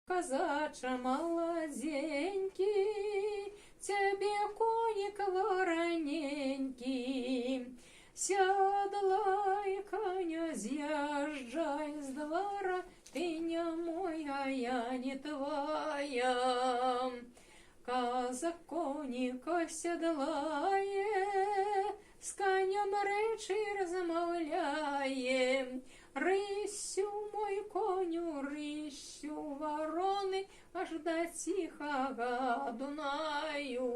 Казача молоденький, тебе коник вороненький. Седлай коня, съезжай с двора, ты не мой, а я не твоя. Казак коника седлає, з конем речі розмовляє. Рысью, мой коню, рысью вороны, аж до тихого Дунаю.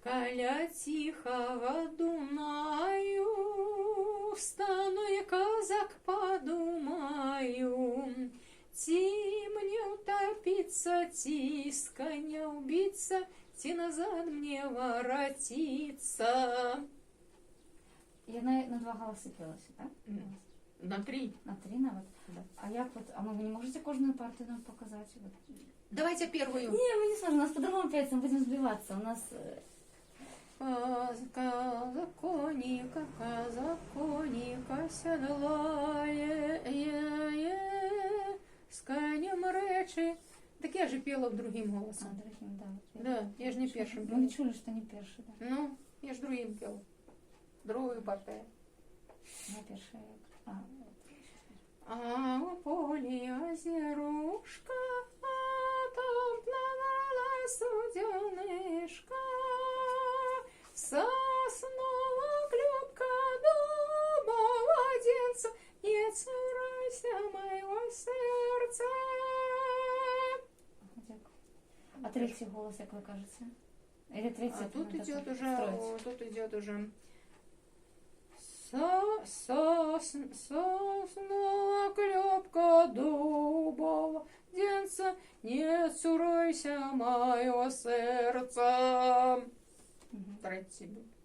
Каля тихого Дунаю встану и казак подумаю. Ти мне утопиться, ти с коня убиться, ти назад мне воротиться. Я на два голоси пелася, так? На 3. На 3 навіть? Да. А як от, а ви не можете кожную партию нам показать? Вот. Давайте первую. Не, мы не сможем, у нас по-другому петься, мы будем сбиваться. У нас... Казак коника седлає, с конем речи. Так я же пела другим голосом. А, другим, да. Да, я же не первым Мы пела. не чули, что не перший, да. Ну, я же другим пела. Другую партию. Я першая. А у полі озерушка, а там плавала суденышка. Соснула клюпка дубова денца, не цурайся моего сердца. Дякую. А третій голос, як ви кажете? Или третій? А тут надо идет так уже, строить? тут идет уже. Соснула клепка дубова денца, не цурайся моего сердца. Мгм. Третий будет.